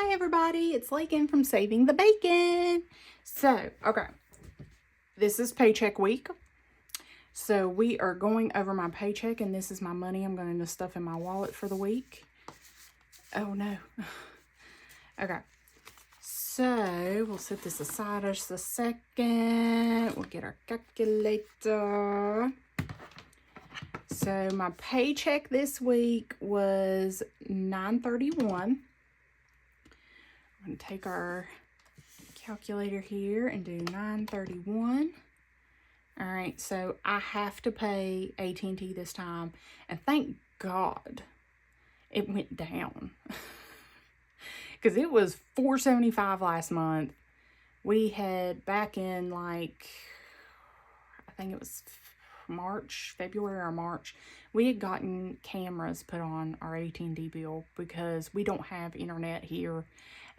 Hi everybody, it's Lakin from Saving the Bacon. So, okay, this is paycheck week. So we are going over my paycheck and this is my money I'm going to stuff in my wallet for the week. Oh no. Okay, so we'll set this aside just a second. We'll get our calculator. So my paycheck this week was $9.31. I'm going to take our calculator here and do 931. All right, so I have to pay AT&T this time, and thank God it went down because it was $4.75 last month. We had back in I think it was February or March, we had gotten cameras put on our AT&T bill because we don't have internet here,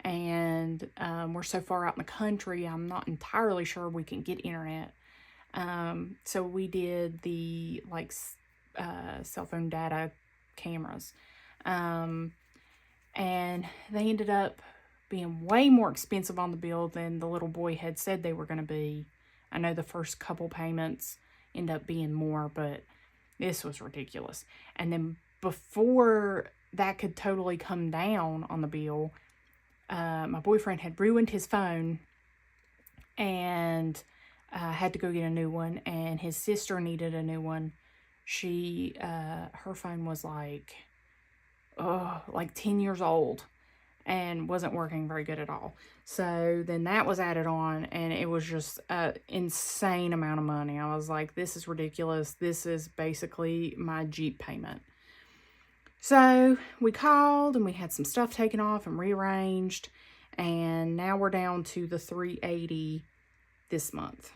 and we're so far out in the country, I'm not entirely sure we can get internet. So we did the cell phone data cameras, and they ended up being way more expensive on the bill than the little boy had said they were going to be. I know the first couple payments end up being more, but this was ridiculous. And then before that could totally come down on the bill, my boyfriend had ruined his phone and had to go get a new one, and his sister needed a new one. She her phone was like 10 years old and wasn't working very good at all. So then that was added on, and it was just an insane amount of money. I was like, this is ridiculous. This is basically my Jeep payment. So we called and we had some stuff taken off and rearranged, and now we're down to the $380 this month.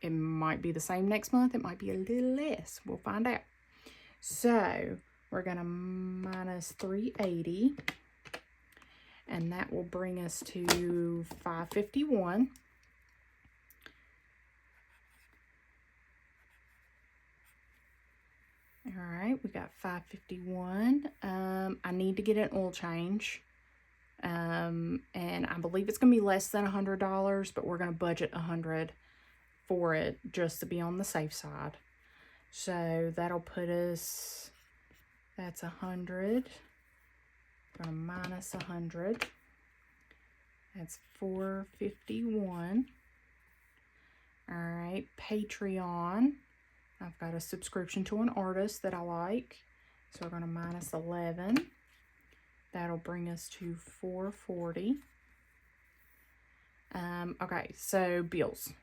It might be the same next month. It might be a little less. We'll find out. So we're going to minus $380, and that will bring us to $551. All right, we got $551. I need to get an oil change. And I believe it's going to be less than $100, but we're going to budget $100 for it just to be on the safe side. So that'll put us, that's $100. Going to minus $100. That's $451. All right, Patreon. I've got a subscription to an artist that I like, so we're going to minus 11. That'll bring us to $440. Okay, so bills.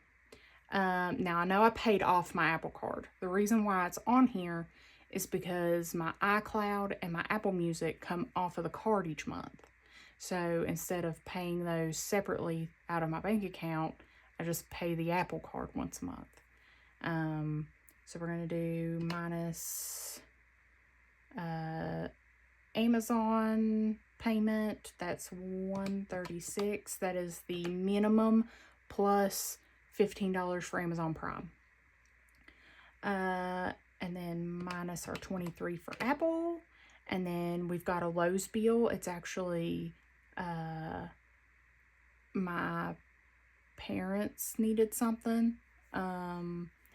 Now I know I paid off my Apple Card. The reason why it's on here is because my iCloud and my Apple Music come off of the card each month. So instead of paying those separately out of my bank account, I just pay the Apple Card once a month. So we're going to do minus Amazon payment. That's $136. That is the minimum plus $15 for Amazon Prime. And then minus our $23 for Apple. And then we've got a Lowe's bill. It's actually my parents needed something.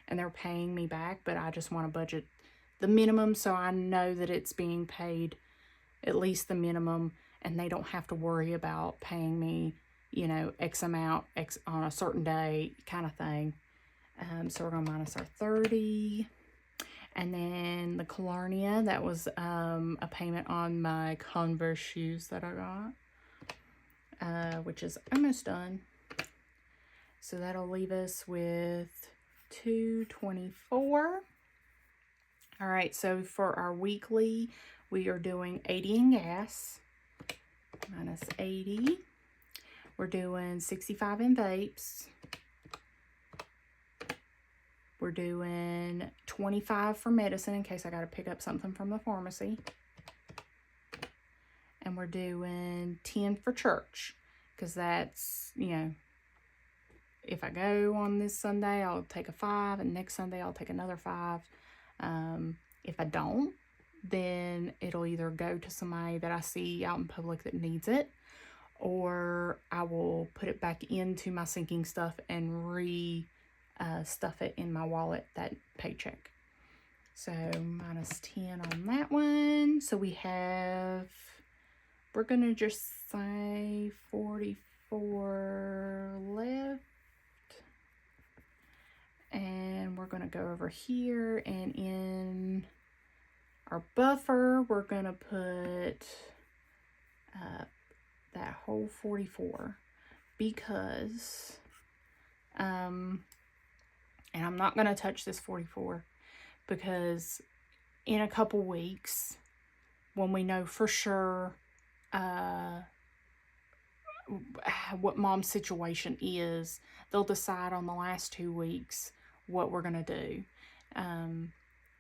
And they're paying me back, but I just want to budget the minimum so I know that it's being paid at least the minimum, and they don't have to worry about paying me, X amount on a certain day kind of thing. So we're going to minus our 30. And then the Collarnia, that was a payment on my Converse shoes that I got, which is almost done. So that'll leave us with $224. All right, so for our weekly, we are doing 80 in gas, minus 80. We're doing 65 in vapes. We're doing 25 for medicine in case I got to pick up something from the pharmacy. And we're doing 10 for church because that's, if I go on this Sunday, I'll take a 5, and next Sunday I'll take another 5. If I don't, then it'll either go to somebody that I see out in public that needs it, or I will put it back into my sinking stuff and stuff it in my wallet, that paycheck. So minus 10 on that one. So we're going to just say 44 left. And we're going to go over here, and in our buffer, we're going to put that whole 44 because, and I'm not going to touch this 44 because in a couple weeks, when we know for sure what mom's situation is, they'll decide on the last 2 weeks what we're going to do.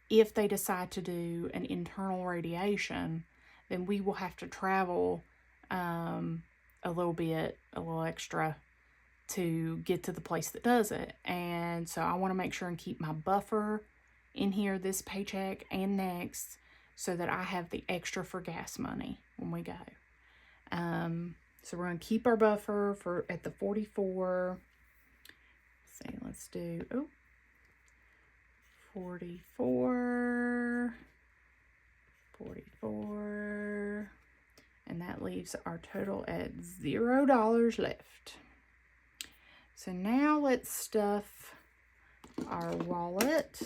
If they decide to do an internal radiation, then we will have to travel a little extra to get to the place that does it. And so I want to make sure and keep my buffer in here this paycheck and next, so that I have the extra for gas money when we go. So we're going to keep our buffer at the 44. Let's do 44, and that leaves our total at $0 left. So now let's stuff our wallet.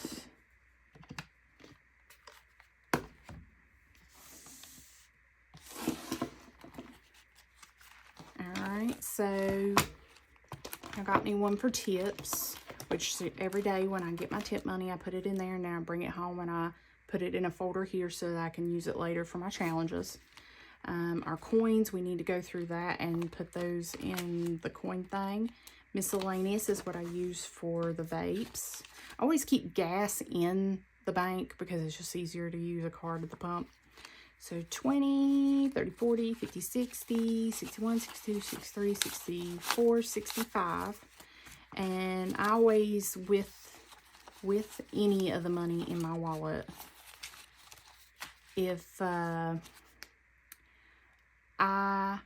Alright, so I got me one for tips, which every day when I get my tip money, I put it in there, and now I bring it home and I put it in a folder here so that I can use it later for my challenges. Our coins, we need to go through that and put those in the coin thing. Miscellaneous is what I use for the vapes. I always keep gas in the bank because it's just easier to use a card at the pump. So 20, 30, 40, 50, 60, 61, 62, 63, 64, 65. And I always, with any of the money in my wallet, if I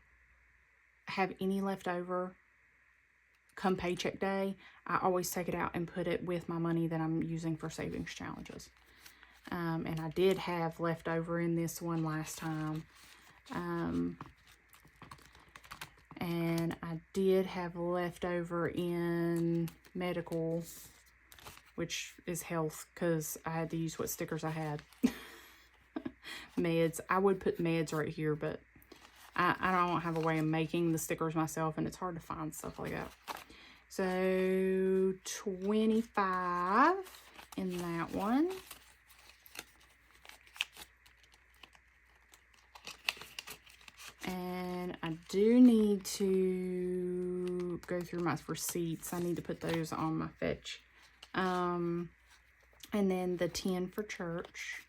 have any left over come paycheck day, I always take it out and put it with my money that I'm using for savings challenges. And I did have leftover in this one last time. And I did have leftover in medical, which is health, because I had to use what stickers I had. Meds. I would put meds right here, but I don't have a way of making the stickers myself, and it's hard to find stuff like that. So 25 in that one. And I do need to go through my receipts. I need to put those on my fetch. And then the 10 for church.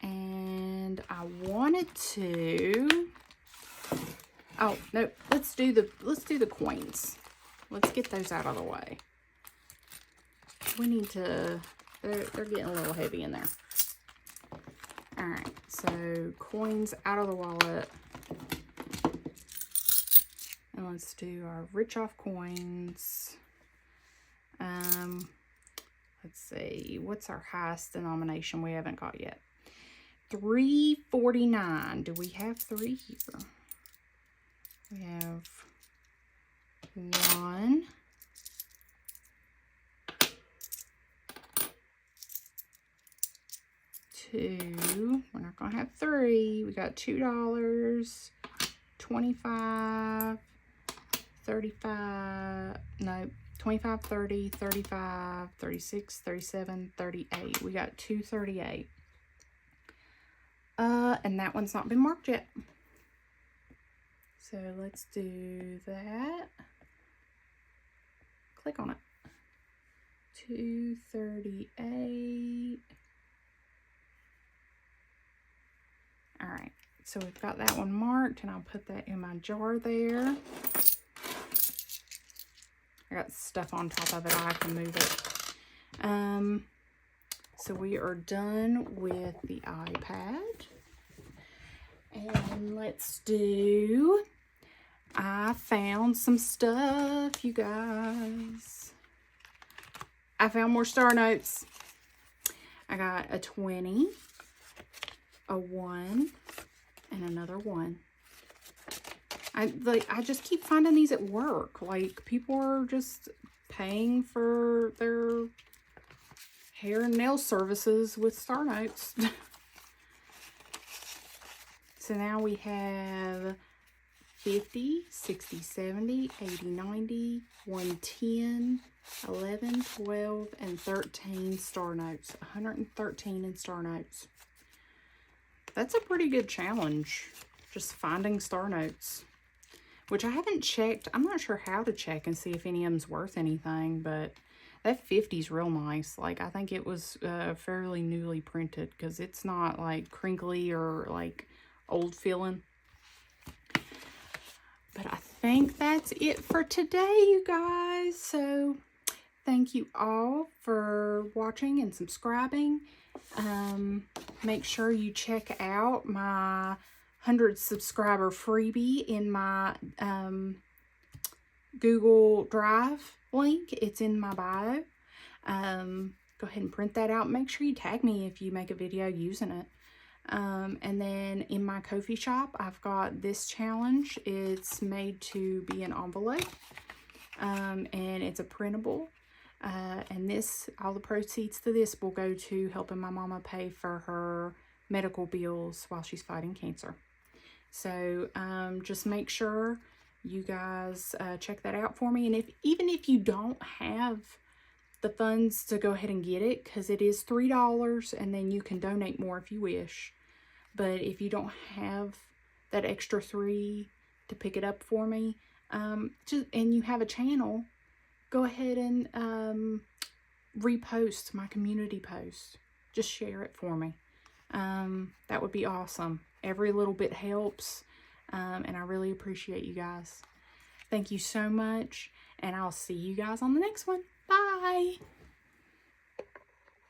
And I wanted to, oh no, let's do the coins. Let's get those out of the way. We need to, they're getting a little heavy in there. All right, so coins out of the wallet. And let's do our rich off coins. Let's see, what's our highest denomination we haven't got yet? $3.49. Do we have 3 here? We have 1, 2. We're not gonna have 3. We got $2, 25, 35. No, 25, 30, 35, 36, 37, 38. We got 238. And that one's not been marked yet. So let's do that. Click on it. 238. All right, so we've got that one marked, and I'll put that in my jar there. got stuff on top of it. I can move it. So we are done with the iPad. And let's do, I found some stuff, you guys. I found more star notes. I got a 20, a 1, and another 1. I just keep finding these at work. Like, people are just paying for their hair and nail services with star notes. So now we have 50, 60, 70, 80, 90, 110, 11, 12, and 13 star notes. 113 in star notes. That's a pretty good challenge, just finding star notes, which I haven't checked. I'm not sure how to check and see if any of them's worth anything, but that 50 is real nice. Like, I think it was fairly newly printed because it's not like crinkly or like old feeling. But I think that's it for today, you guys. So thank you all for watching and subscribing. Make sure you check out my 100 subscriber freebie in my Google Drive link. It's in my bio. Go ahead and print that out. Make sure you tag me if you make a video using it. And then in my Ko-fi shop, I've got this challenge. It's made to be an envelope, and it's a printable. And this, all the proceeds to this will go to helping my mama pay for her medical bills while she's fighting cancer. So just make sure you guys check that out for me. And even if you don't have the funds to go ahead and get it, because it is $3, and then you can donate more if you wish. But if you don't have that extra $3 to pick it up for me, and you have a channel, go ahead and repost my community post. Just share it for me. That would be awesome. Every little bit helps, and I really appreciate you guys. Thank you so much, and I'll see you guys on the next one. Bye!